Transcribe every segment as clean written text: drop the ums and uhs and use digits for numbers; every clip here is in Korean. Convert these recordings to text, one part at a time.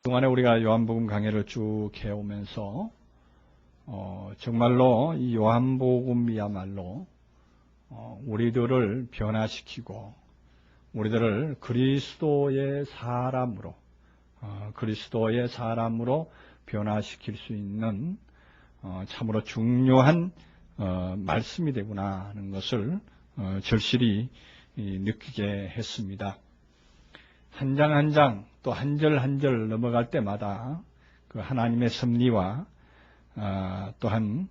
그동안에 우리가 요한복음 강해를 쭉 해오면서 정말로 이 요한복음이야말로 우리들을 변화시키고 우리들을 그리스도의 사람으로 변화시킬 수 있는 참으로 중요한 말씀이 되구나 하는 것을 절실히 느끼게 했습니다. 한 장 한 장 또 한 절 한 절 넘어갈 때마다 그 하나님의 섭리와 또한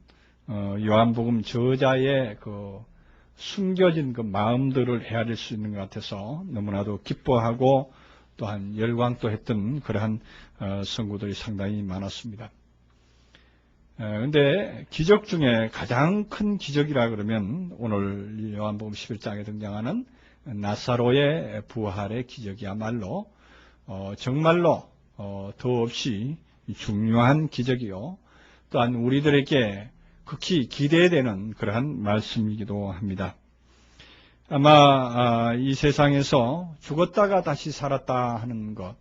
요한복음 저자의 그 숨겨진 그 마음들을 헤아릴 수 있는 것 같아서 너무나도 기뻐하고 또한 열광도 했던 그러한 성구들이 상당히 많았습니다. 그런데 기적 중에 가장 큰 기적이라 그러면 오늘 요한복음 11장에 등장하는 나사로의 부활의 기적이야말로 정말로 더없이 중요한 기적이요 또한 우리들에게 극히 기대되는 그러한 말씀이기도 합니다. 아마 이 세상에서 죽었다가 다시 살았다 하는 것,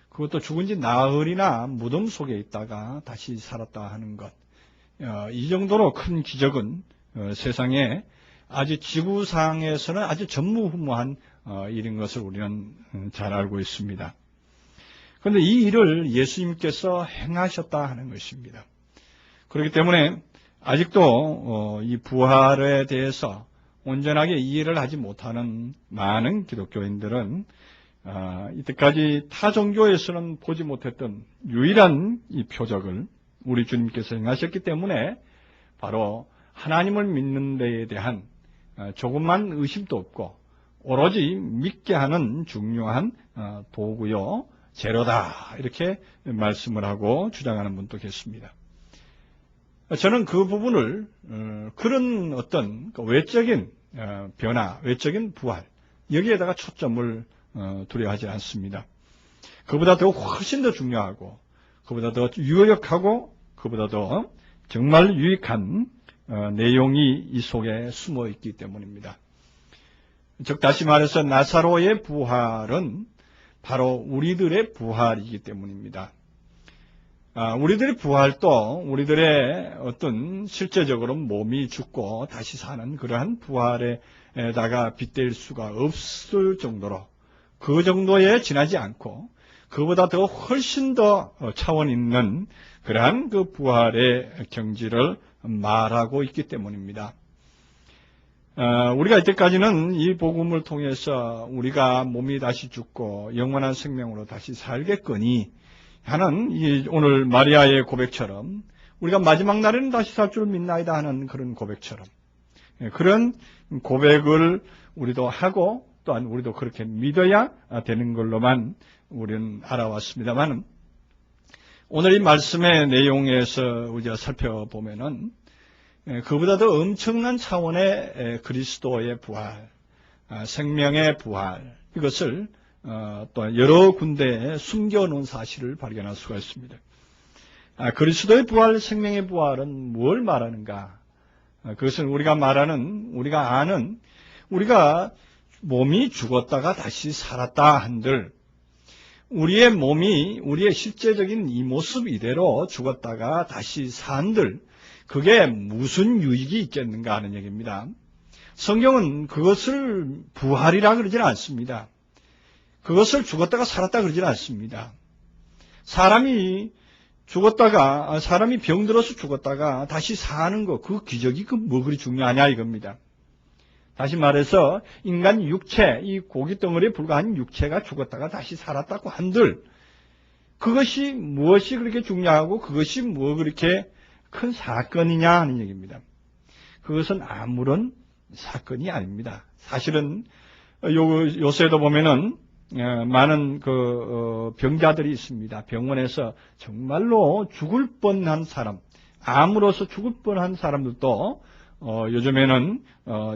그것도 죽은 지 나흘이나 무덤 속에 있다가 다시 살았다 하는 것, 이 정도로 큰 기적은 세상에 아주 지구상에서는 아주 전무후무한 일인 것을 우리는 잘 알고 있습니다. 그런데 이 일을 예수님께서 행하셨다 하는 것입니다. 그렇기 때문에 아직도 이 부활에 대해서 온전하게 이해를 하지 못하는 많은 기독교인들은 이때까지 타 종교에서는 보지 못했던 유일한 이 표적을 우리 주님께서 행하셨기 때문에 바로 하나님을 믿는 데에 대한 조금만 의심도 없고 오로지 믿게 하는 중요한 도구요 재료다 이렇게 말씀을 하고 주장하는 분도 계십니다. 저는 그 부분을 그런 어떤 외적인 변화, 외적인 부활 여기에다가 초점을 두려 하지 않습니다. 그보다 더 훨씬 더 중요하고 그보다 더 유력하고 그보다 더 정말 유익한 내용이 이 속에 숨어 있기 때문입니다. 즉 다시 말해서 나사로의 부활은 바로 우리들의 부활이기 때문입니다. 우리들의 부활도 우리들의 어떤 실제적으로 몸이 죽고 다시 사는 그러한 부활에다가 빗댈 수가 없을 정도로 그 정도에 지나지 않고 그보다 더 훨씬 더 차원 있는 그러한 그 부활의 경지를 말하고 있기 때문입니다. 우리가 이때까지는 이 복음을 통해서 우리가 몸이 다시 죽고 영원한 생명으로 다시 살겠거니 하는 오늘 마리아의 고백처럼 우리가 마지막 날에는 다시 살 줄 믿나이다 하는 그런 고백처럼 그런 고백을 우리도 하고 또한 우리도 그렇게 믿어야 되는 걸로만 우리는 알아왔습니다만 오늘 이 말씀의 내용에서 우리가 살펴보면은 그보다 더 엄청난 차원의 그리스도의 부활, 생명의 부활 이것을 또 여러 군데에 숨겨놓은 사실을 발견할 수가 있습니다. 그리스도의 부활, 생명의 부활은 뭘 말하는가? 그것은 우리가 아는 우리가 몸이 죽었다가 다시 살았다 한들 우리의 몸이 우리의 실제적인 이 모습 이대로 죽었다가 다시 산들 그게 무슨 유익이 있겠는가 하는 얘기입니다. 성경은 그것을 부활이라 그러지는 않습니다. 그것을 죽었다가 살았다 그러지는 않습니다. 사람이 병들어서 죽었다가 다시 사는 거, 그 기적이 뭐 그리 중요하냐 이겁니다. 다시 말해서 인간 육체, 이 고깃덩어리에 불과한 육체가 죽었다가 다시 살았다고 한들 그것이 무엇이 그렇게 중요하고 그것이 뭐 그렇게 큰 사건이냐 하는 얘기입니다. 그것은 아무런 사건이 아닙니다. 사실은 요새도 보면은 많은 병자들이 있습니다. 병원에서 정말로 죽을 뻔한 사람, 암으로서 죽을 뻔한 사람들도 요즘에는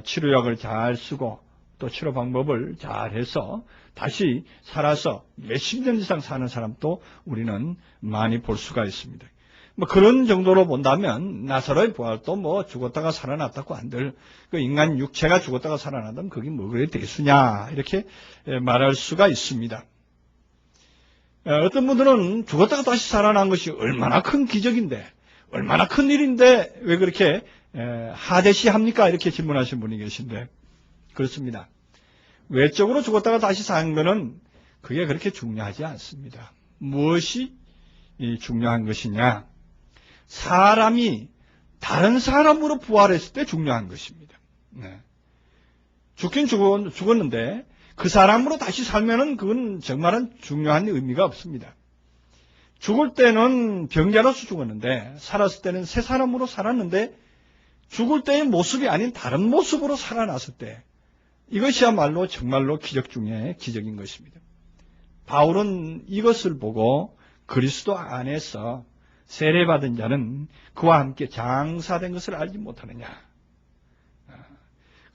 치료약을 잘 쓰고 또 치료 방법을 잘 해서 다시 살아서 몇십 년 이상 사는 사람도 우리는 많이 볼 수가 있습니다. 뭐 그런 정도로 본다면 나사로의 부활도 뭐 죽었다가 살아났다고 한들 그 인간 육체가 죽었다가 살아난다면 그게 뭐 그래 대수냐 이렇게 말할 수가 있습니다. 어떤 분들은 죽었다가 다시 살아난 것이 얼마나 큰 기적인데, 얼마나 큰 일인데 왜 그렇게 하대시합니까? 이렇게 질문하신 분이 계신데, 그렇습니다. 외적으로 죽었다가 다시 산 거는 그게 그렇게 중요하지 않습니다. 무엇이 중요한 것이냐? 사람이 다른 사람으로 부활했을 때 중요한 것입니다. 죽긴 죽었는데 그 사람으로 다시 살면은 그건 정말은 중요한 의미가 없습니다. 죽을 때는 병자로서 죽었는데 살았을 때는 새 사람으로 살았는데 죽을 때의 모습이 아닌 다른 모습으로 살아났을 때 이것이야말로 정말로 기적 중에 기적인 것입니다. 바울은 이것을 보고 그리스도 안에서 세례받은 자는 그와 함께 장사된 것을 알지 못하느냐.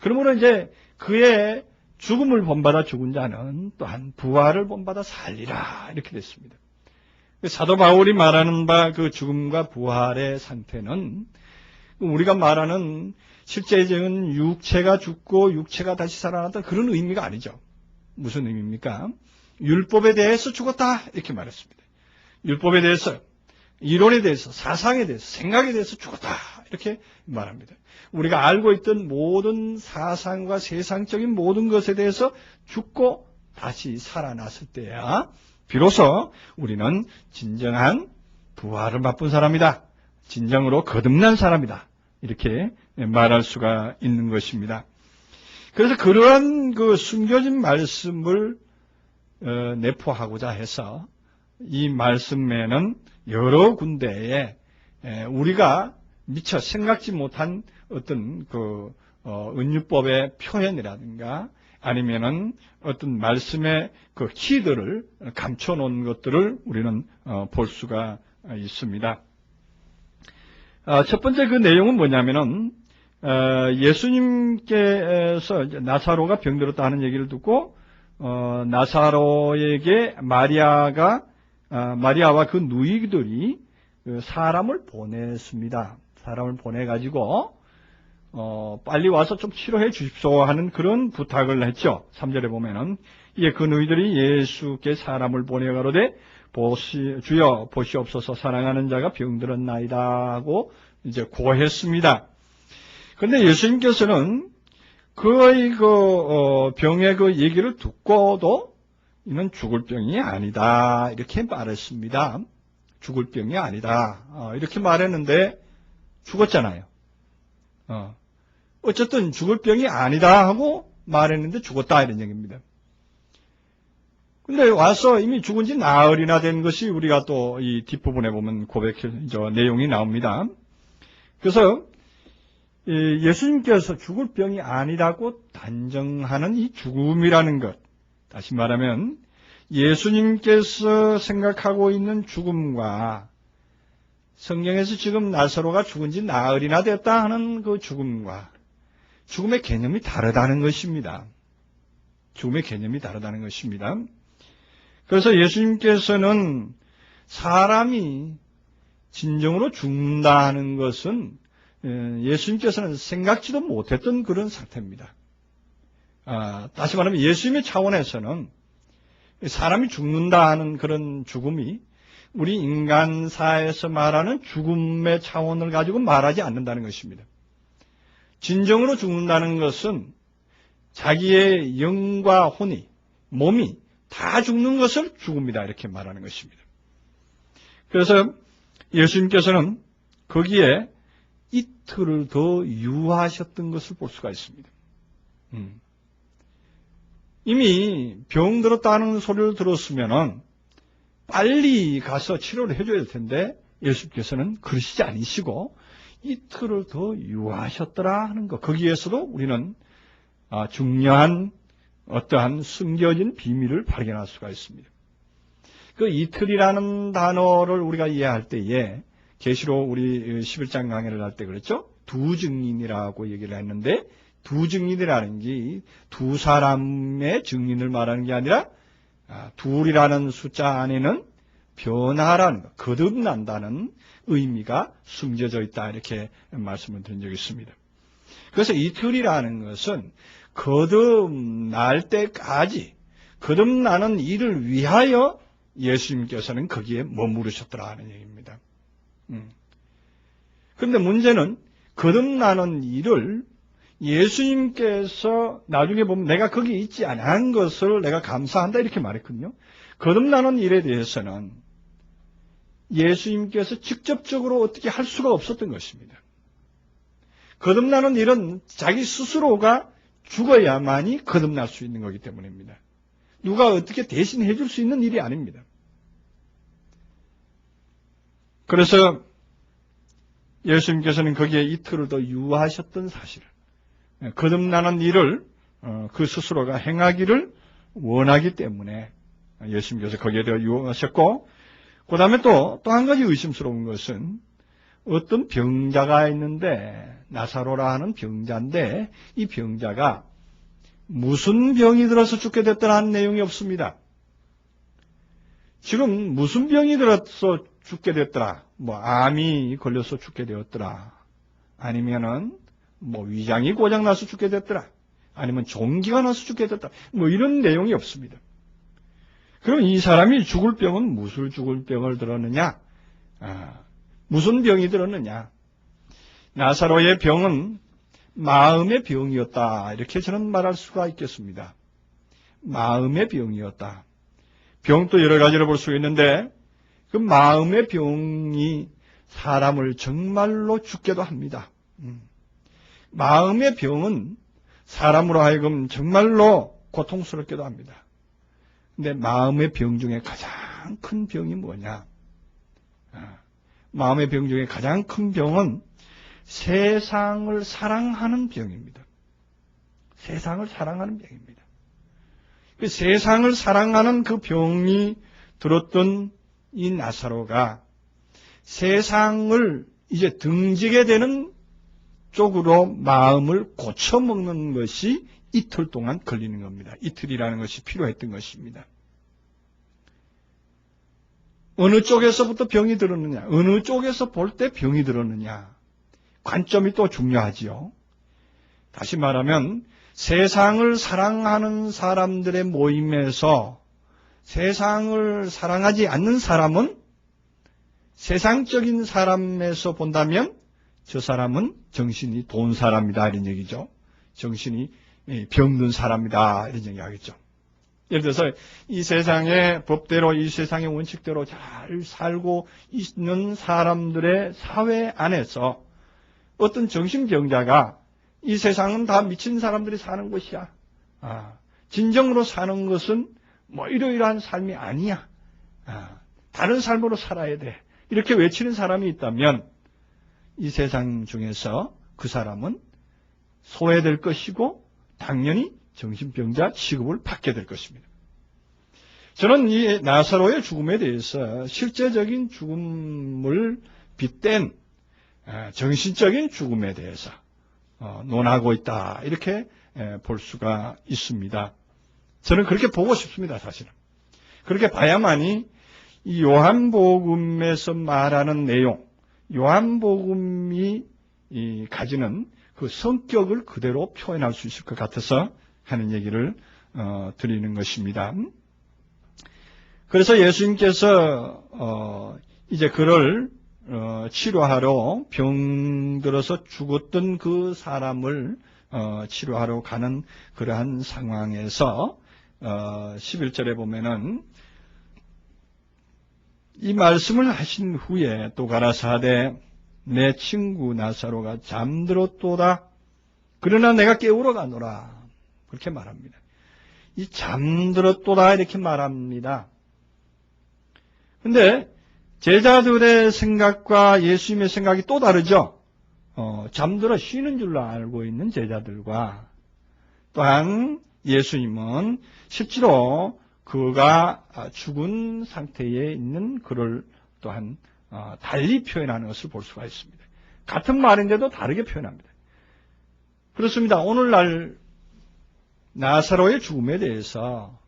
그러므로 이제 그의 죽음을 본받아 죽은 자는 또한 부활을 본받아 살리라 이렇게 됐습니다. 사도 바울이 말하는 바 그 죽음과 부활의 상태는 우리가 말하는 실제적인 육체가 죽고 육체가 다시 살아났다 그런 의미가 아니죠. 무슨 의미입니까? 율법에 대해서 죽었다 이렇게 말했습니다. 율법에 대해서, 이론에 대해서, 사상에 대해서, 생각에 대해서 죽었다 이렇게 말합니다. 우리가 알고 있던 모든 사상과 세상적인 모든 것에 대해서 죽고 다시 살아났을 때야 비로소 우리는 진정한 부활을 맛본 사람이다. 진정으로 거듭난 사람이다. 이렇게 말할 수가 있는 것입니다. 그래서 그러한 그 숨겨진 말씀을 내포하고자 해서 이 말씀에는 여러 군데에 우리가 미처 생각지 못한 어떤 그 은유법의 표현이라든가 아니면은 어떤 말씀의 그 키들을 감춰놓은 것들을 우리는 볼 수가 있습니다. 첫 번째 그 내용은 뭐냐면은 예수님께서 나사로가 병들었다 하는 얘기를 듣고 나사로에게 마리아와 그 누이들이 사람을 보냈습니다. 사람을 보내가지고 빨리 와서 좀 치료해 주십시오 하는 그런 부탁을 했죠. 3절에 보면은 이에 그 누이들이 예수께 사람을 보내 가로되 주여 보시옵소서 사랑하는 자가 병들었나이다 하고 이제 고했습니다. 그런데 예수님께서는 그의 병의 그 얘기를 듣고도 이는 죽을 병이 아니다 이렇게 말했습니다. 죽을 병이 아니다 이렇게 말했는데 죽었잖아요. 어쨌든 죽을 병이 아니다 하고 말했는데 죽었다 이런 얘기입니다. 근데 와서 이미 죽은 지 나흘이나 된 것이 우리가 또 이 뒷부분에 보면 내용이 나옵니다. 그래서 예수님께서 죽을 병이 아니라고 단정하는 이 죽음이라는 것, 다시 말하면 예수님께서 생각하고 있는 죽음과 성경에서 지금 나사로가 죽은 지 나흘이나 됐다 하는 그 죽음과 죽음의 개념이 다르다는 것입니다. 죽음의 개념이 다르다는 것입니다. 그래서 예수님께서는 사람이 진정으로 죽는다 하는 것은 예수님께서는 생각지도 못했던 그런 상태입니다. 다시 말하면 예수님의 차원에서는 사람이 죽는다 하는 그런 죽음이 우리 인간사에서 말하는 죽음의 차원을 가지고 말하지 않는다는 것입니다. 진정으로 죽는다는 것은 자기의 영과 혼이, 몸이 다 죽는 것을 죽음이다 이렇게 말하는 것입니다. 그래서 예수님께서는 거기에 이틀을 더 유하셨던 것을 볼 수가 있습니다. 이미 병 들었다는 소리를 들었으면은 빨리 가서 치료를 해줘야 될 텐데 예수님께서는 그러시지 않으시고 이틀을 더 유하셨더라 하는 것. 거기에서도 우리는 중요한 어떠한 숨겨진 비밀을 발견할 수가 있습니다. 그 이틀이라는 단어를 우리가 이해할 때에 계시록 우리 11장 강의를 할 때 그랬죠? 두 증인이라고 얘기를 했는데 두 증인이라는 게 두 사람의 증인을 말하는 게 아니라 둘이라는 숫자 안에는 변화라는 것, 거듭난다는 의미가 숨겨져 있다 이렇게 말씀을 드린 적이 있습니다. 그래서 이틀이라는 것은 거듭날 때까지 거듭나는 일을 위하여 예수님께서는 거기에 머무르셨더라 하는 얘기입니다. 그런데 문제는 거듭나는 일을 예수님께서 나중에 보면 내가 거기 있지 않은 것을 내가 감사한다 이렇게 말했거든요. 거듭나는 일에 대해서는 예수님께서 직접적으로 어떻게 할 수가 없었던 것입니다. 거듭나는 일은 자기 스스로가 죽어야만이 거듭날 수 있는 거기 때문입니다. 누가 어떻게 대신해 줄 수 있는 일이 아닙니다. 그래서 예수님께서는 거기에 이틀을 더 유하셨던 사실을, 거듭나는 일을 그 스스로가 행하기를 원하기 때문에 예수님께서 거기에 더 유하셨고, 그 다음에 또 한 가지 의심스러운 것은 어떤 병자가 있는데, 나사로라 하는 병자인데, 이 병자가 무슨 병이 들어서 죽게 됐다는 내용이 없습니다. 지금 무슨 병이 들어서 죽게 됐더라, 암이 걸려서 죽게 되었더라, 아니면은 위장이 고장나서 죽게 됐더라, 아니면 종기가 나서 죽게 됐더라, 이런 내용이 없습니다. 그럼 이 사람이 죽을 병은 무슨 죽을 병을 들었느냐? 무슨 병이 들었느냐? 나사로의 병은 마음의 병이었다, 이렇게 저는 말할 수가 있겠습니다. 마음의 병이었다. 병도 여러 가지로 볼 수 있는데 그 마음의 병이 사람을 정말로 죽게도 합니다. 마음의 병은 사람으로 하여금 정말로 고통스럽게도 합니다. 근데 마음의 병 중에 가장 큰 병이 뭐냐? 마음의 병 중에 가장 큰 병은 세상을 사랑하는 병입니다. 세상을 사랑하는 병입니다. 그 세상을 사랑하는 그 병이 들었던 이 나사로가 세상을 이제 등지게 되는 쪽으로 마음을 고쳐먹는 것이 이틀 동안 걸리는 겁니다. 이틀이라는 것이 필요했던 것입니다. 어느 쪽에서부터 병이 들었느냐, 어느 쪽에서 볼 때 병이 들었느냐, 관점이 또 중요하지요. 다시 말하면 세상을 사랑하는 사람들의 모임에서 세상을 사랑하지 않는 사람은 세상적인 사람에서 본다면 저 사람은 정신이 돈 사람이다 이런 얘기죠. 정신이 병든 사람이다 이런 얘기하겠죠. 예를 들어서 이 세상의 법대로, 이 세상의 원칙대로 잘 살고 있는 사람들의 사회 안에서 어떤 정신병자가 이 세상은 다 미친 사람들이 사는 곳이야, 진정으로 사는 것은 이러이러한 삶이 아니야, 다른 삶으로 살아야 돼, 이렇게 외치는 사람이 있다면 이 세상 중에서 그 사람은 소외될 것이고 당연히 정신병자 취급을 받게 될 것입니다. 저는 이 나사로의 죽음에 대해서 실제적인 죽음을 빗댄 정신적인 죽음에 대해서 논하고 있다, 이렇게 볼 수가 있습니다. 저는 그렇게 보고 싶습니다. 사실은 그렇게 봐야만이 이 요한복음에서 말하는 내용, 요한복음이 가지는 그 성격을 그대로 표현할 수 있을 것 같아서 하는 얘기를 드리는 것입니다. 그래서 예수님께서 이제 그를 치료하러 병들어서 죽었던 그 사람을 치료하러 가는 그러한 상황에서 11절에 보면은 이 말씀을 하신 후에 또 가라사대 내 친구 나사로가 잠들었도다. 그러나 내가 깨우러 가노라. 그렇게 말합니다. 이 잠들었도다 이렇게 말합니다. 근데 제자들의 생각과 예수님의 생각이 또 다르죠. 잠들어 쉬는 줄로 알고 있는 제자들과 또한 예수님은 실제로 그가 죽은 상태에 있는 그를 또한 달리 표현하는 것을 볼 수가 있습니다. 같은 말인데도 다르게 표현합니다. 그렇습니다. 오늘날 나사로의 죽음에 대해서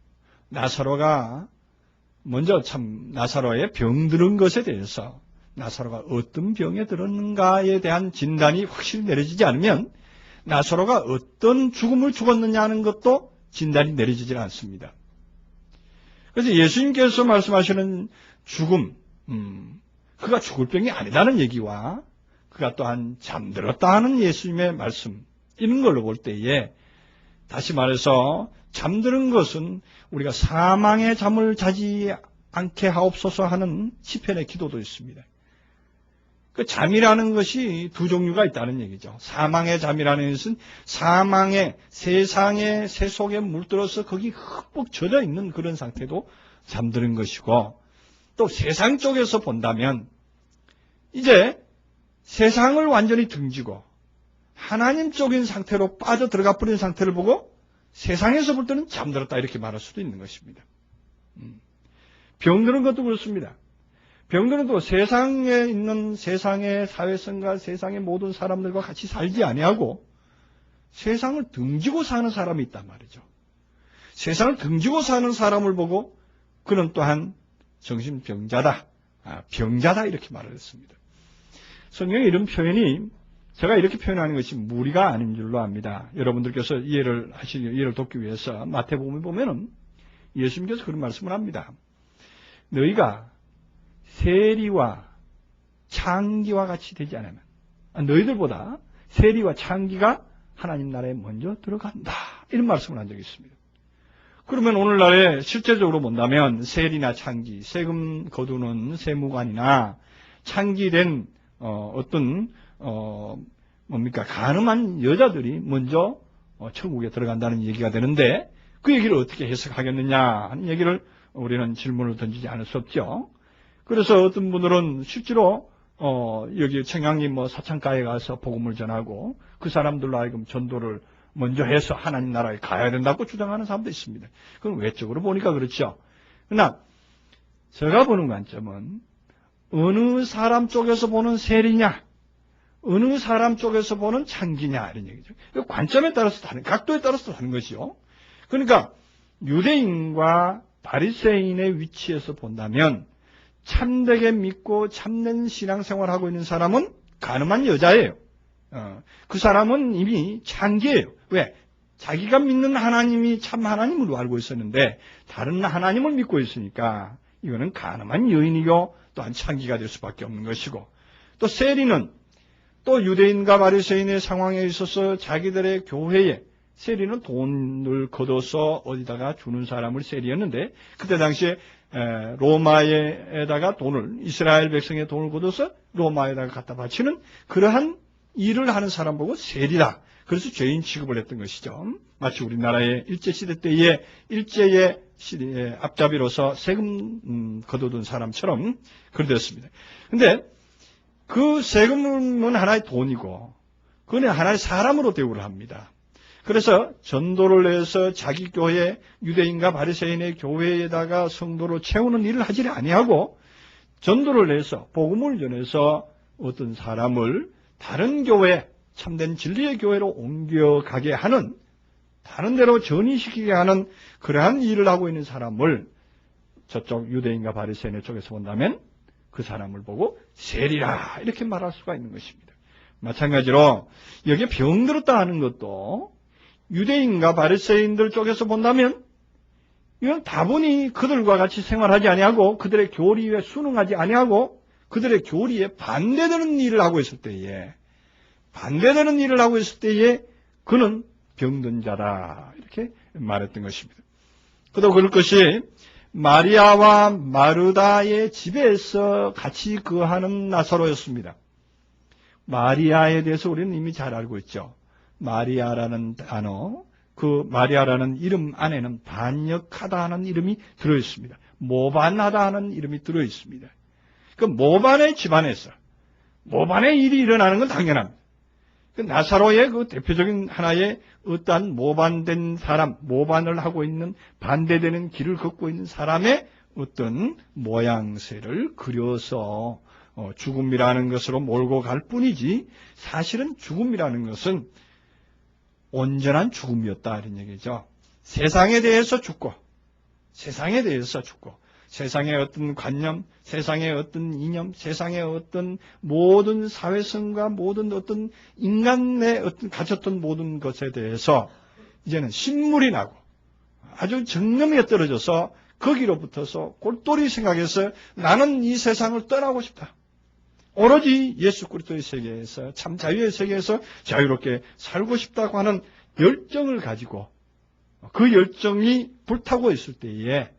나사로가 먼저 참 나사로의 병들은 것에 대해서 나사로가 어떤 병에 들었는가에 대한 진단이 확실히 내려지지 않으면 나사로가 어떤 죽음을 죽었느냐 하는 것도 진단이 내려지지 않습니다. 그래서 예수님께서 말씀하시는 죽음, 그가 죽을 병이 아니라는 얘기와 그가 또한 잠들었다 하는 예수님의 말씀, 이런 걸로 볼 때에 다시 말해서 잠드는 것은 우리가 사망의 잠을 자지 않게 하옵소서 하는 시편의 기도도 있습니다. 그 잠이라는 것이 두 종류가 있다는 얘기죠. 사망의 잠이라는 것은 사망의 세상의 새 속에 물들어서 거기 흠뻑 젖어 있는 그런 상태도 잠드는 것이고, 또 세상 쪽에서 본다면 이제 세상을 완전히 등지고 하나님 쪽인 상태로 빠져 들어가 버린 상태를 보고 세상에서 볼 때는 잠들었다 이렇게 말할 수도 있는 것입니다. 병드는 것도 그렇습니다. 병드는 또 세상에 있는 세상의 사회성과 세상의 모든 사람들과 같이 살지 아니하고 세상을 등지고 사는 사람이 있단 말이죠. 세상을 등지고 사는 사람을 보고 그는 또한 정신병자다, 병자다 이렇게 말을 했습니다. 성경에 이런 표현이 제가 이렇게 표현하는 것이 무리가 아닌 줄로 압니다. 여러분들께서 이해를 돕기 위해서 마태복음에 보면은 예수님께서 그런 말씀을 합니다. 너희가 세리와 창기와 같이 되지 않으면, 너희들보다 세리와 창기가 하나님 나라에 먼저 들어간다, 이런 말씀을 한 적이 있습니다. 그러면 오늘날에 실제적으로 본다면 세리나 창기, 세금 거두는 세무관이나 창기된 가늠한 여자들이 먼저 천국에 들어간다는 얘기가 되는데, 그 얘기를 어떻게 해석하겠느냐 하는 얘기를 우리는 질문을 던지지 않을 수 없죠. 그래서 어떤 분들은 실제로 여기 청양리 사창가에 가서 복음을 전하고 그 사람들로 하여금 전도를 먼저 해서 하나님 나라에 가야 된다고 주장하는 사람도 있습니다. 그건 외적으로 보니까 그렇죠. 그러나 제가 보는 관점은 어느 사람 쪽에서 보는 세리냐, 어느 사람 쪽에서 보는 창기냐 이런 얘기죠. 관점에 따라서 다른, 각도에 따라서 다른 것이요. 그러니까 유대인과 바리새인의 위치에서 본다면 참되게 믿고 참된 신앙생활을 하고 있는 사람은 가늠한 여자예요. 그 사람은 이미 창기예요. 왜? 자기가 믿는 하나님이 참 하나님으로 알고 있었는데 다른 하나님을 믿고 있으니까 이거는 가늠한 여인이고 또한 창기가 될 수밖에 없는 것이고, 또 세리는 또 유대인과 바리새인의 상황에 있어서 자기들의 교회에, 세리는 돈을 걷어서 어디다가 주는 사람을 세리였는데, 그때 당시에 로마에다가 돈을, 이스라엘 백성의 돈을 걷어서 로마에다가 갖다 바치는 그러한 일을 하는 사람 보고 세리다, 그래서 죄인 취급을 했던 것이죠. 마치 우리나라의 일제시대 때에 일제의 앞잡이로서 세금 거둬둔 사람처럼 그랬습니다. 근데 그 세금은 하나의 돈이고 그는 하나의 사람으로 대우를 합니다. 그래서 전도를 해서 자기 교회, 유대인과 바리새인의 교회에다가 성도로 채우는 일을 하지 아니하고 전도를 해서 복음을 전해서 어떤 사람을 다른 교회, 참된 진리의 교회로 옮겨가게 하는, 다른 데로 전이시키게 하는 그러한 일을 하고 있는 사람을 저쪽 유대인과 바리새인의 쪽에서 본다면 그 사람을 보고 세리라 이렇게 말할 수가 있는 것입니다. 마찬가지로 여기에 병들었다 하는 것도 유대인과 바리새인들 쪽에서 본다면 이건 다분히 그들과 같이 생활하지 아니하고 그들의 교리에 순응하지 아니하고 그들의 교리에 반대되는 일을 하고 있을 때에 그는 병든 자다 이렇게 말했던 것입니다. 그도 그럴 것이 마리아와 마르다의 집에서 같이 거하는 나사로였습니다. 마리아에 대해서 우리는 이미 잘 알고 있죠. 마리아라는 단어, 그 마리아라는 이름 안에는 반역하다 하는 이름이 들어있습니다. 모반하다 하는 이름이 들어있습니다. 그 모반의 집안에서 모반의 일이 일어나는 건 당연합니다. 그 나사로의 그 대표적인 하나의 어떠한 모반된 사람, 모반을 하고 있는 반대되는 길을 걷고 있는 사람의 어떤 모양새를 그려서 죽음이라는 것으로 몰고 갈 뿐이지, 사실은 죽음이라는 것은 온전한 죽음이었다 이런 얘기죠. 세상에 대해서 죽고 세상의 어떤 관념, 세상의 어떤 이념, 세상의 어떤 모든 사회성과 모든 어떤 인간의 어떤 가졌던 모든 것에 대해서 이제는 신물이 나고 아주 정념에 떨어져서 거기로부터서 골똘히 생각해서 나는 이 세상을 떠나고 싶다. 오로지 예수 그리스도의 세계에서, 참 자유의 세계에서 자유롭게 살고 싶다고 하는 열정을 가지고 그 열정이 불타고 있을 때에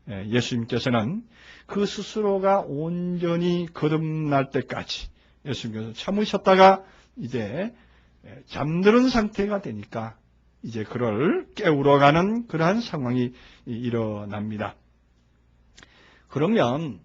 예수님께서는 그 스스로가 온전히 거듭날 때까지 예수님께서 참으셨다가 이제 잠드는 상태가 되니까 이제 그를 깨우러가는 그러한 상황이 일어납니다. 그러면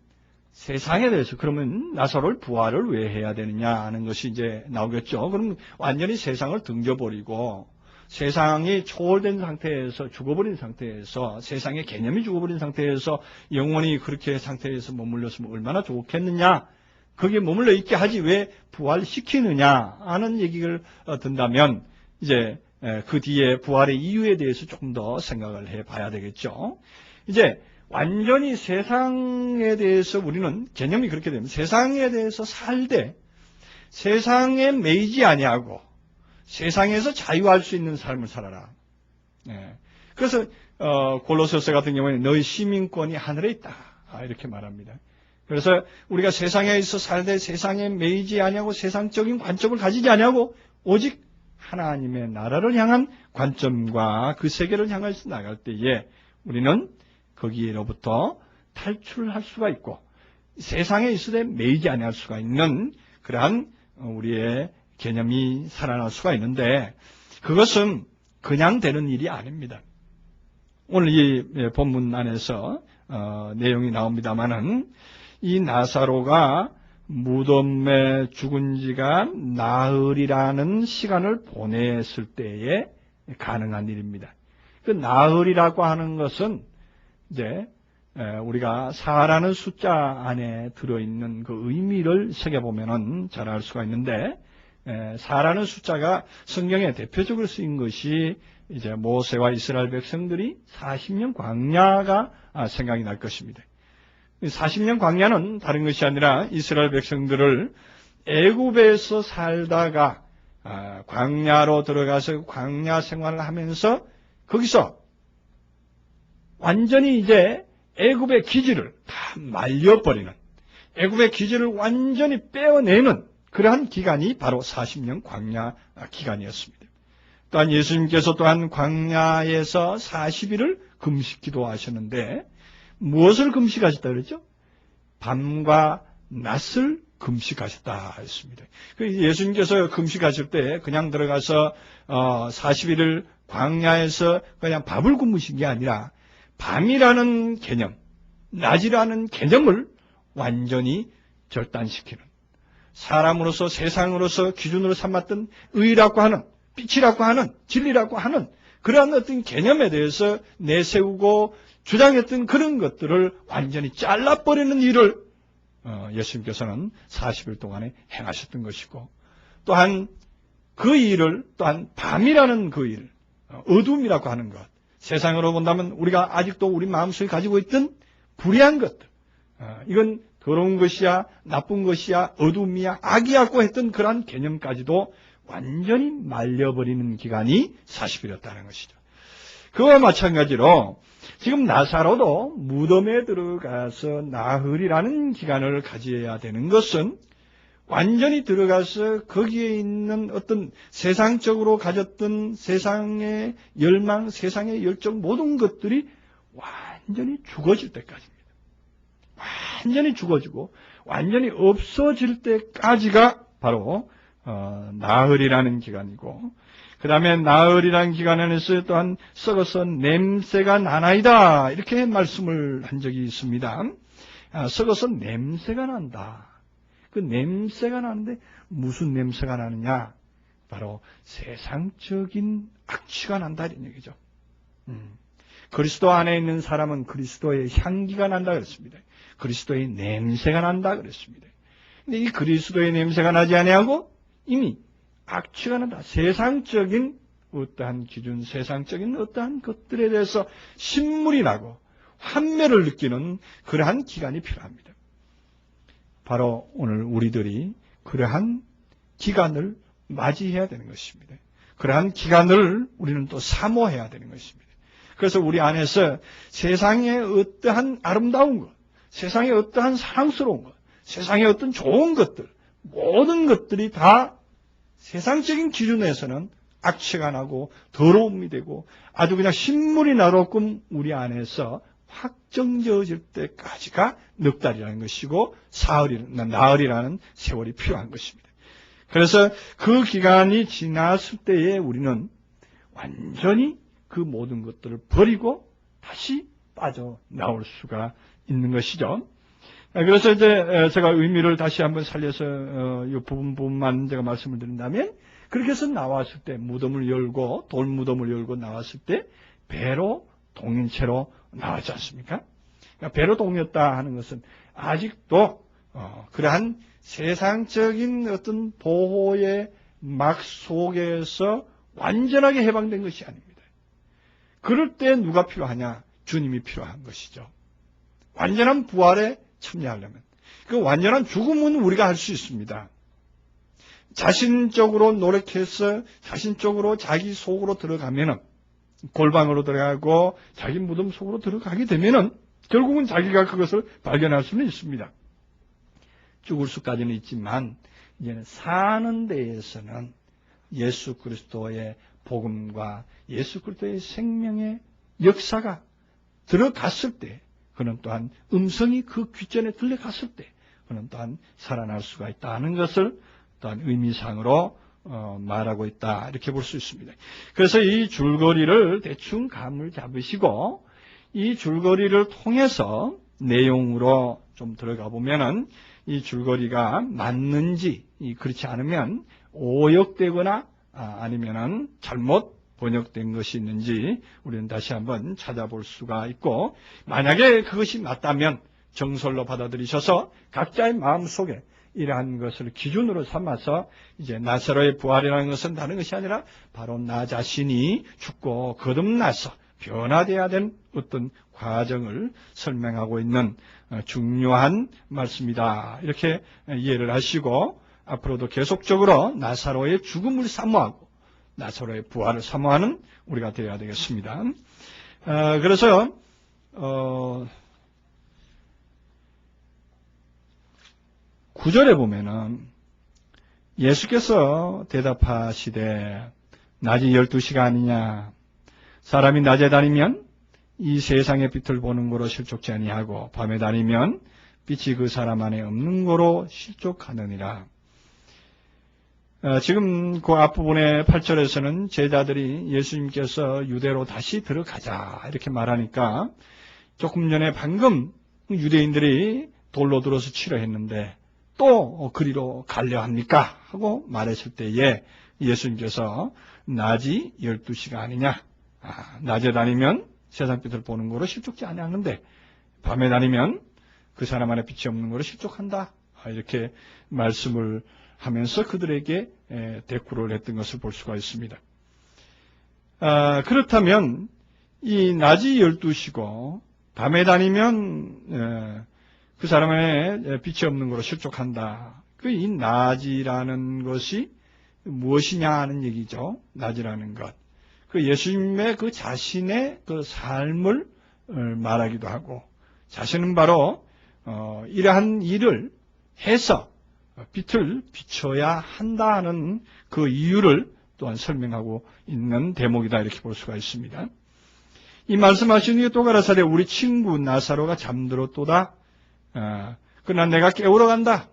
세상에 대해서 그러면 나사로를 부활을 왜 해야 되느냐 하는 것이 이제 나오겠죠. 그럼 완전히 세상을 등져버리고 세상이 초월된 상태에서 죽어버린 상태에서 세상의 개념이 죽어버린 상태에서 영원히 그렇게 상태에서 머물렀으면 얼마나 좋겠느냐. 거기에 머물러 있게 하지 왜 부활시키느냐 하는 얘기를 든다면 이제 그 뒤에 부활의 이유에 대해서 조금 더 생각을 해봐야 되겠죠. 이제 완전히 세상에 대해서 우리는 개념이 그렇게 되면 세상에 대해서 살되 세상에 매이지 아니하고 세상에서 자유할 수 있는 삶을 살아라. 그래서 골로새서 같은 경우에는 너희 시민권이 하늘에 있다 이렇게 말합니다. 그래서 우리가 세상에서 살되 세상에 매이지 아니하고 세상적인 관점을 가지지 아니하고 오직 하나님의 나라를 향한 관점과 그 세계를 향해서 나갈 때에 우리는 거기로부터 탈출할 수가 있고 세상에 있으되 매이지 아니할 수가 있는 그러한 우리의 개념이 살아날 수가 있는데 그것은 그냥 되는 일이 아닙니다. 오늘 이 본문 안에서 내용이 나옵니다마는 이 나사로가 무덤에 죽은 지가 나흘이라는 시간을 보냈을 때에 가능한 일입니다. 그 나흘이라고 하는 것은 이제 우리가 4라는 숫자 안에 들어있는 그 의미를 새겨보면은 잘 알 수가 있는데 4라는 숫자가 성경에 대표적으로 쓰인 것이 이제 모세와 이스라엘 백성들이 40년 광야가 생각이 날 것입니다. 40년 광야는 다른 것이 아니라 이스라엘 백성들을 애굽에서 살다가 광야로 들어가서 광야 생활을 하면서 거기서 완전히 이제 애굽의 기질을 다 말려버리는 애굽의 기질을 완전히 빼어내는 그러한 기간이 바로 40년 광야 기간이었습니다. 또한 예수님께서 또한 광야에서 40일을 금식 기도하셨는데 무엇을 금식하셨다 그랬죠? 밤과 낮을 금식하셨다 했습니다. 예수님께서 금식하실 때 그냥 들어가서 40일을 광야에서 그냥 밥을 굶으신 게 아니라 밤이라는 개념, 낮이라는 개념을 완전히 절단시키는 사람으로서 세상으로서 기준으로 삼았던 의라고 하는 빛이라고 하는 진리라고 하는 그러한 어떤 개념에 대해서 내세우고 주장했던 그런 것들을 완전히 잘라버리는 일을 예수님께서는 40일 동안에 행하셨던 것이고 또한 그 일을 또한 밤이라는 그 일, 어둠이라고 하는 것 세상으로 본다면 우리가 아직도 우리 마음속에 가지고 있던 불의한 것들 이건 더러운 것이야 나쁜 것이야 어둠이야 악이야고 했던 그러한 개념까지도 완전히 말려버리는 기간이 40일이었다는 것이죠. 그와 마찬가지로 지금 나사로도 무덤에 들어가서 나흘이라는 기간을 가져야 되는 것은 완전히 들어가서 거기에 있는 어떤 세상적으로 가졌던 세상의 열망, 세상의 열정 모든 것들이 완전히 죽어질 때까지입니다. 완전히 죽어지고 완전히 없어질 때까지가 바로 나흘이라는 기간이고 그 다음에 나흘이라는 기간 안에서 또한 썩어서 냄새가 나나이다 이렇게 말씀을 한 적이 있습니다. 썩어서 냄새가 난다. 그 냄새가 나는데 무슨 냄새가 나느냐? 바로 세상적인 악취가 난다 이런 얘기죠. 그리스도 안에 있는 사람은 그리스도의 향기가 난다 그랬습니다. 그리스도의 냄새가 난다 그랬습니다. 근데 이 그리스도의 냄새가 나지 아니하고 이미 악취가 난다. 세상적인 어떠한 기준, 세상적인 어떠한 것들에 대해서 신물이 나고 환멸을 느끼는 그러한 기간이 필요합니다. 바로 오늘 우리들이 그러한 기간을 맞이해야 되는 것입니다. 그러한 기간을 우리는 또 사모해야 되는 것입니다. 그래서 우리 안에서 세상의 어떠한 아름다운 것, 세상의 어떠한 사랑스러운 것, 세상의 어떤 좋은 것들, 모든 것들이 다 세상적인 기준에서는 악취가 나고 더러움이 되고 아주 그냥 신물이 나도록 우리 안에서 확정지어질 때까지가 넉 달이라는 것이고 나흘이라는 세월이 필요한 것입니다. 그래서 그 기간이 지났을 때에 우리는 완전히 그 모든 것들을 버리고 다시 빠져나올 수가 있는 것이죠. 그래서 이제 제가 의미를 다시 한번 살려서 이 부분만 제가 말씀을 드린다면, 그렇게 해서 나왔을 때 무덤을 열고 돌무덤을 열고 나왔을 때 배로 동인 채로 나왔지 않습니까? 그러니까 배로 동였다 하는 것은 아직도 그러한 세상적인 어떤 보호의 막 속에서 완전하게 해방된 것이 아닙니다. 그럴 때 누가 필요하냐? 주님이 필요한 것이죠. 완전한 부활에 참여하려면 그 완전한 죽음은 우리가 할 수 있습니다. 자신적으로 노력해서 자신적으로 자기 속으로 들어가면은, 골방으로 들어가고 자기 무덤 속으로 들어가게 되면은 결국은 자기가 그것을 발견할 수는 있습니다. 죽을 수까지는 있지만 이제는 사는 데에서는 예수 그리스도의 복음과 예수 그리스도의 생명의 역사가 들어갔을 때, 그는 또한 음성이 그 귓전에 들려갔을 때 그는 또한 살아날 수가 있다는 것을 또한 의미상으로 말하고 있다, 이렇게 볼 수 있습니다. 그래서 이 줄거리를 대충 감을 잡으시고 이 줄거리를 통해서 내용으로 좀 들어가 보면은 이 줄거리가 맞는지, 그렇지 않으면 오역되거나 아니면은 잘못 번역된 것이 있는지 우리는 다시 한번 찾아볼 수가 있고, 만약에 그것이 맞다면 정설로 받아들이셔서 각자의 마음속에 이러한 것을 기준으로 삼아서 이제 나사로의 부활이라는 것은 다른 것이 아니라 바로 나 자신이 죽고 거듭나서 변화되어야 된 어떤 과정을 설명하고 있는 중요한 말씀이다, 이렇게 이해를 하시고 앞으로도 계속적으로 나사로의 죽음을 사모하고 나사로의 부활을 사모하는 우리가 되어야 되겠습니다. 그래서 9절에 보면은 예수께서 대답하시되 낮이 12시가 아니냐, 사람이 낮에 다니면 이 세상의 빛을 보는 거로 실족지 아니하고 밤에 다니면 빛이 그 사람 안에 없는 거로 실족하느니라. 지금 그 앞부분의 8절에서는 제자들이 예수님께서 유대로 다시 들어가자 이렇게 말하니까 조금 전에 방금 유대인들이 돌로 들어서 치려 했는데 또 그리로 가려 합니까? 하고 말했을 때에 예수님께서 낮이 12시가 아니냐, 낮에 다니면 세상 빛을 보는 거로 실족지 아니하는데 밤에 다니면 그 사람 안에 빛이 없는 거로 실족한다, 이렇게 말씀을 하면서 그들에게 대꾸를 했던 것을 볼 수가 있습니다. 그렇다면 이 낮이 12시고 밤에 다니면 그 사람 안에 빛이 없는 거로 실족한다. 이 낮이라는 것이 무엇이냐 하는 얘기죠. 낮이라는 것. 그 예수님의 그 자신의 그 삶을 말하기도 하고, 자신은 바로 이러한 일을 해서 빛을 비춰야 한다는 그 이유를 또한 설명하고 있는 대목이다, 이렇게 볼 수가 있습니다. 이 말씀하신 후에 또 가라사대 우리 친구 나사로가 잠들었도다. 그러나 내가 깨우러 간다.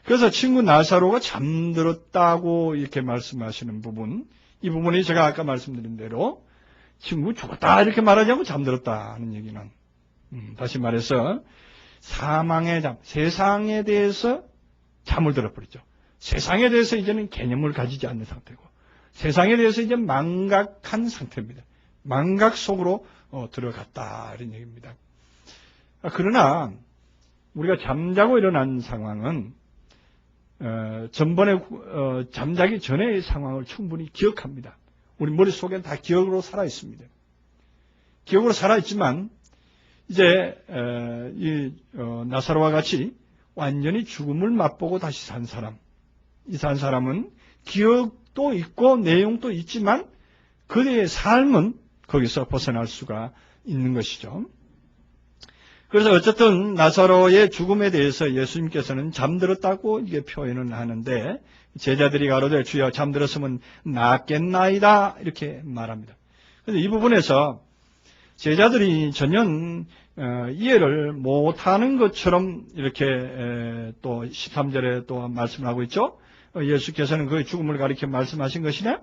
그래서 친구 나사로가 잠들었다고 이렇게 말씀하시는 부분, 이 부분이 제가 아까 말씀드린 대로 친구 죽었다 이렇게 말하지 않고 잠들었다 하는 얘기는, 다시 말해서 사망의 잠, 세상에 대해서 잠을 들어버리죠. 세상에 대해서 이제는 개념을 가지지 않는 상태고, 세상에 대해서 이제 망각한 상태입니다. 망각 속으로 들어갔다 이런 얘기입니다. 그러나 우리가 잠자고 일어난 상황은 전번에 잠자기 전의 상황을 충분히 기억합니다. 우리 머릿속엔 다 기억으로 살아있습니다. 기억으로 살아있지만 이제 이 나사로와 같이 완전히 죽음을 맛보고 다시 산 사람, 이 산 사람은 기억도 있고 내용도 있지만 그의 삶은 거기서 벗어날 수가 있는 것이죠. 그래서 어쨌든 나사로의 죽음에 대해서 예수님께서는 잠들었다고 이게 표현을 하는데 제자들이 가로되 주여 잠들었으면 낫겠나이다 이렇게 말합니다. 그래서 이 부분에서 제자들이 전혀 이해를 못하는 것처럼 이렇게 또 13절에 또 말씀을 하고 있죠. 예수께서는 그의 죽음을 가리켜 말씀하신 것이냐?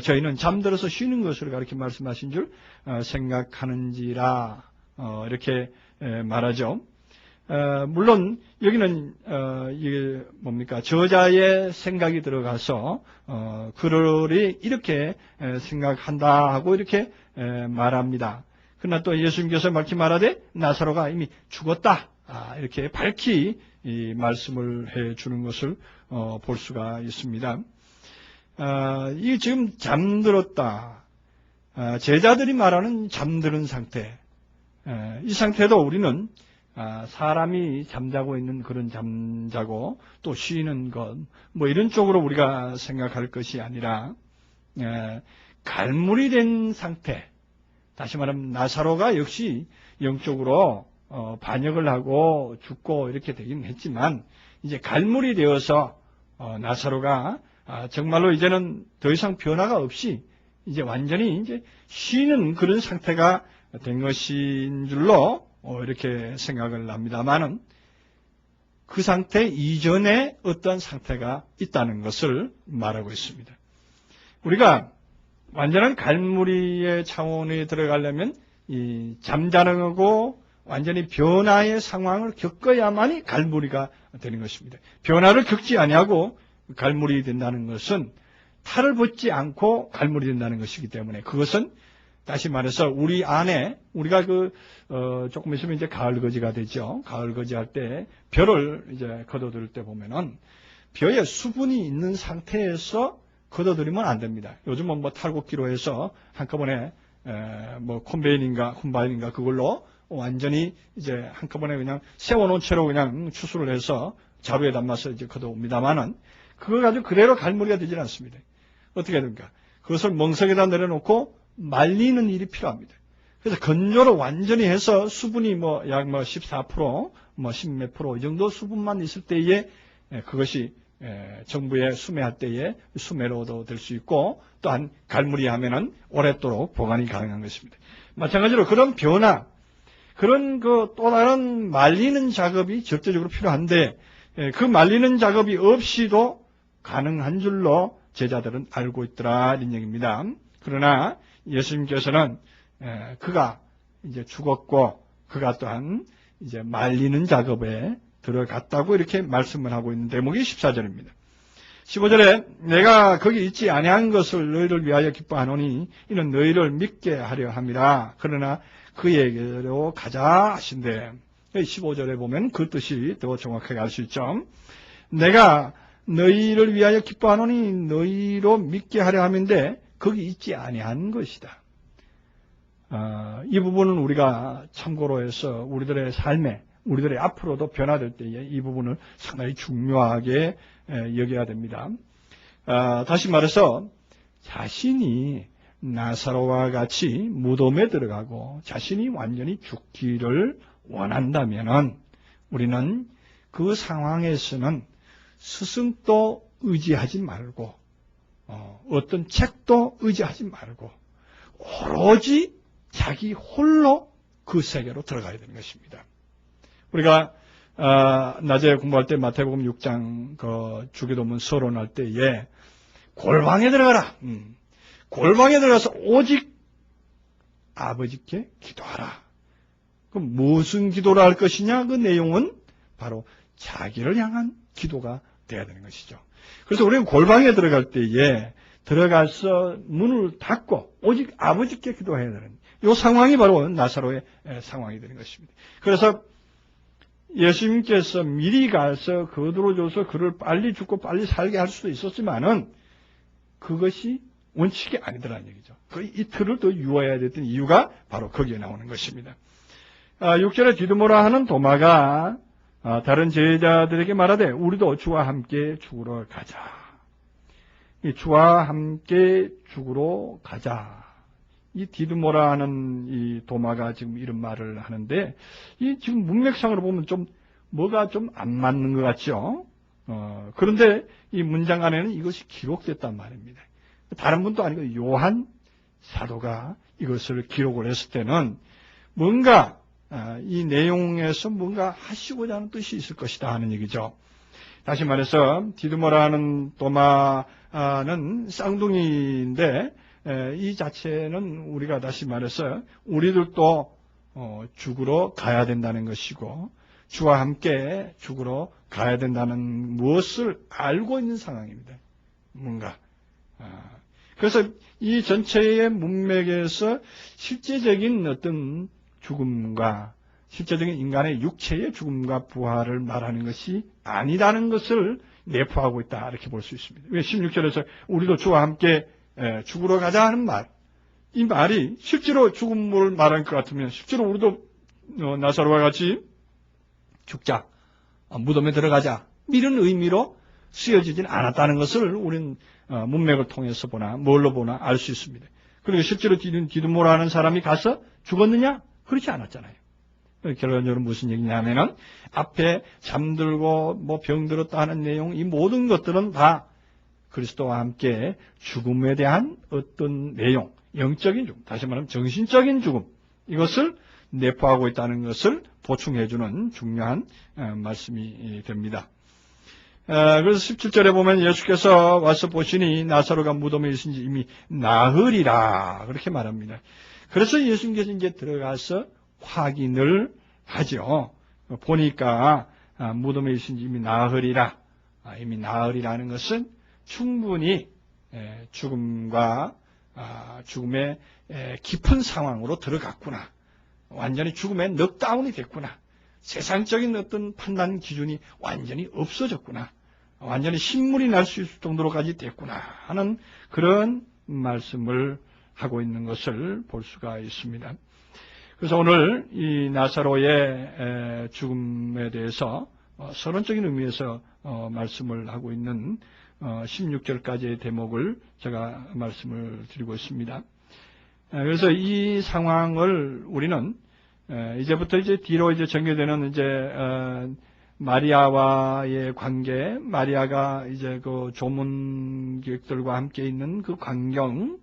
저희는 잠들어서 쉬는 것을 가리켜 말씀하신 줄 생각하는지라 이렇게 말하죠. 물론 여기는 이게 뭡니까? 저자의 생각이 들어가서 그들이 이렇게 생각한다 하고 이렇게 말합니다. 그러나 또 예수님께서 밝히 말하되 나사로가 이미 죽었다 이렇게 밝히 이 말씀을 해주는 것을 볼 수가 있습니다. 이 지금 잠들었다. 제자들이 말하는 잠드는 상태. 이 상태도 우리는 사람이 잠자고 있는 그런 잠자고 또 쉬는 것, 뭐 이런 쪽으로 우리가 생각할 것이 아니라 갈물이 된 상태. 다시 말하면 나사로가 역시 영적으로 반역을 하고 죽고 이렇게 되긴 했지만 이제 갈물이 되어서 나사로가 정말로 이제는 더 이상 변화가 없이 이제 완전히 이제 쉬는 그런 상태가 된 것인 줄로 이렇게 생각을 합니다만은 그 상태 이전에 어떤 상태가 있다는 것을 말하고 있습니다. 우리가 완전한 갈무리의 차원에 들어가려면 이 잠자는 완전히 변화의 상황을 겪어야만이 갈무리가 되는 것입니다. 변화를 겪지 아니하고 갈무리 된다는 것은 탈을 벗지 않고 갈무리 된다는 것이기 때문에 그것은 다시 말해서 우리 안에 우리가 조금 있으면 이제 가을거지가 되죠. 가을거지 할 때 벼를 이제 걷어들일 때 보면은 벼에 수분이 있는 상태에서 걷어들이면 안 됩니다. 요즘은 뭐 탈곡기로 해서 한꺼번에 뭐 콤바인인가 그걸로 완전히 이제 한꺼번에 그냥 세워놓은 채로 그냥 추수를 해서 자루에 담아서 이제 걷어옵니다만은 그걸 가지고 그대로 갈무리가 되질 않습니다. 어떻게 해야 됩니까? 그것을 멍석에다 내려놓고 말리는 일이 필요합니다. 그래서 건조를 완전히 해서 수분이 약 14%, 10몇 프로 이 정도 수분만 있을 때에 그것이 정부에 수매할 때에 수매로도 될 수 있고 또한 갈무리 하면은 오랫도록 보관이 가능한 것입니다. 마찬가지로 그런 변화, 그런 또 다른 말리는 작업이 절대적으로 필요한데 그 말리는 작업이 없이도 가능한 줄로 제자들은 알고 있더라 이런 얘기입니다. 그러나 예수님께서는 그가 이제 죽었고 그가 또한 이제 말리는 작업에 들어갔다고 이렇게 말씀을 하고 있는 대목이 14절입니다. 15절에 내가 거기 있지 아니한 것을 너희를 위하여 기뻐하노니 이는 너희를 믿게 하려 함이라. 그러나 그에게로 가자 하신대. 15절에 보면 그 뜻이 더 정확하게 알 수 있죠. 내가 너희를 위하여 기뻐하노니 너희로 믿게 하려 함인데 거기 있지 아니한 것이다. 이 부분은 우리가 참고로 해서 우리들의 삶에 우리들의 앞으로도 변화될 때에 이 부분을 상당히 중요하게 여겨야 됩니다. 다시 말해서 자신이 나사로와 같이 무덤에 들어가고 자신이 완전히 죽기를 원한다면은 우리는 그 상황에서는 스승도 의지하지 말고 어떤 책도 의지하지 말고 오로지 자기 홀로 그 세계로 들어가야 되는 것입니다. 우리가 낮에 공부할 때 마태복음 6장 주기도문 서론할 때에 골방에 들어가라. 골방에 들어가서 오직 아버지께 기도하라. 그럼 무슨 기도를 할 것이냐? 그 내용은 바로 자기를 향한 기도가 돼야 되는 것이죠. 그래서 우리는 골방에 들어갈 때에 들어가서 문을 닫고 오직 아버지께 기도해야 되는 이 상황이 바로 나사로의 상황이 되는 것입니다. 그래서 예수님께서 미리 가서 거두어줘서 그를 빨리 죽고 빨리 살게 할 수도 있었지만은 그것이 원칙이 아니더라는 얘기죠. 그 이틀을 더 유어해야 됐던 이유가 바로 거기에 나오는 것입니다. 6절에 디두모라 하는 도마가 다른 제자들에게 말하되 우리도 주와 함께 죽으러 가자. 이 주와 함께 죽으러 가자. 이 디드모라 하는 이 도마가 지금 이런 말을 하는데, 이 지금 문맥상으로 보면 좀 뭐가 좀 안 맞는 것 같죠? 그런데 이 문장 안에는 이것이 기록됐단 말입니다. 다른 분도 아니고 요한 사도가 이것을 기록을 했을 때는 뭔가 이 내용에서 뭔가 하시고자 하는 뜻이 있을 것이다 하는 얘기죠. 다시 말해서 디드모라는 도마는 쌍둥이인데 이 자체는 우리가 다시 말해서 우리들도 죽으러 가야 된다는 것이고 주와 함께 죽으러 가야 된다는 무엇을 알고 있는 상황입니다. 뭔가. 그래서 이 전체의 문맥에서 실제적인 어떤 죽음과 실제적인 인간의 육체의 죽음과 부활을 말하는 것이 아니라는 것을 내포하고 있다 이렇게 볼 수 있습니다. 왜 16절에서 우리도 주와 함께 죽으러 가자 하는 말, 이 말이 실제로 죽음을 말할 것 같으면 실제로 우리도 나사로와 같이 죽자, 무덤에 들어가자 이런 의미로 쓰여지진 않았다는 것을 우리는 문맥을 통해서 보나 뭘로 보나 알 수 있습니다. 그리고 실제로 디드모라 하는 사람이 가서 죽었느냐? 그렇지 않았잖아요. 결론적으로 무슨 얘기냐면은 앞에 잠들고 뭐 병들었다 하는 내용, 이 모든 것들은 다 그리스도와 함께 죽음에 대한 어떤 내용, 영적인 죽음, 다시 말하면 정신적인 죽음, 이것을 내포하고 있다는 것을 보충해주는 중요한 말씀이 됩니다. 그래서 17절에 보면 예수께서 와서 보시니 나사로가 무덤에 있은지 이미 나흘이라 그렇게 말합니다. 그래서 예수님께서 이제 들어가서 확인을 하죠. 보니까 무덤에 있은지 이미 나흘이라. 이미 나흘이라는 것은 충분히 죽음과 죽음의 깊은 상황으로 들어갔구나. 완전히 죽음에 넉다운이 됐구나. 세상적인 어떤 판단 기준이 완전히 없어졌구나. 완전히 신물이 날 수 있을 정도로까지 됐구나 하는 그런 말씀을 하고 있는 것을 볼 수가 있습니다. 그래서 오늘 이 나사로의 죽음에 대해서 서론적인 의미에서 말씀을 하고 있는 16절까지의 대목을 제가 말씀을 드리고 있습니다. 그래서 이 상황을 우리는 이제부터 이제 뒤로 이제 전개되는 이제 마리아와의 관계, 마리아가 이제 그 조문객들과 함께 있는 그 광경,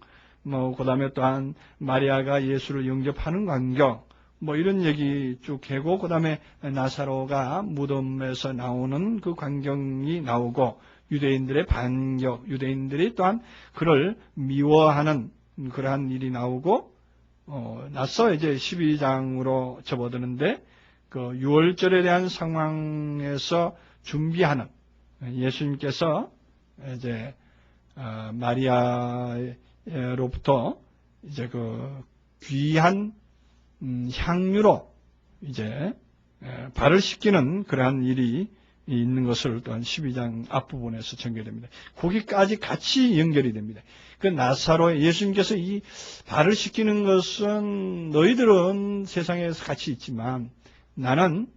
그다음에 또한 마리아가 예수를 영접하는 광경, 이런 얘기 쭉 하고, 그다음에 나사로가 무덤에서 나오는 그 광경이 나오고, 유대인들의 반격, 유대인들이 또한 그를 미워하는 그러한 일이 나오고, 나서 이제 12장으로 접어드는데, 그 6월절에 대한 상황에서 준비하는 예수님께서 이제 마리아로부터 이제 그 귀한 향유로 이제 발을 씻기는 그러한 일이 있는 것을 또한 12장 앞부분에서 전개됩니다. 거기까지 같이 연결이 됩니다. 그 나사로의 예수님께서 이 발을 씻기는 것은 너희들은 세상에서 같이 있지만 나는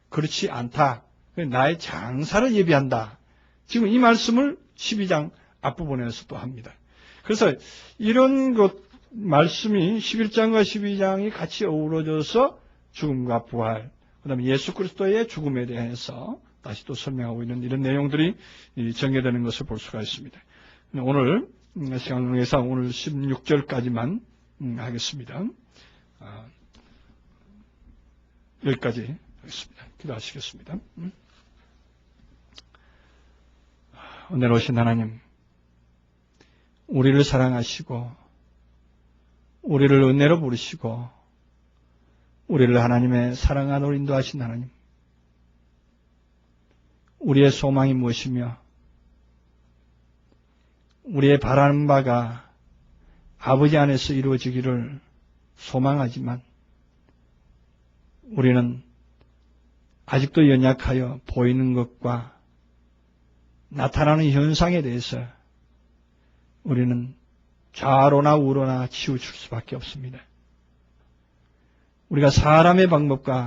그렇지 않다. 나의 장사를 예비한다. 지금 이 말씀을 12장 앞부분에서 또 합니다. 그래서 이런 말씀이 11장과 12장이 같이 어우러져서 죽음과 부활, 그 다음에 예수 그리스도의 죽음에 대해서 다시 또 설명하고 있는 이런 내용들이 전개되는 것을 볼 수가 있습니다. 오늘 시간에서 오늘 16절까지만 하겠습니다. 여기까지 하겠습니다. 기도하시겠습니다. 오늘 오신 하나님, 우리를 사랑하시고 우리를 은혜로 부르시고 우리를 하나님의 사랑하도록 인도하신 하나님, 우리의 소망이 무엇이며 우리의 바라는 바가 아버지 안에서 이루어지기를 소망하지만 우리는 아직도 연약하여 보이는 것과 나타나는 현상에 대해서 우리는 좌로나 우로나 치우칠 수밖에 없습니다. 우리가 사람의 방법과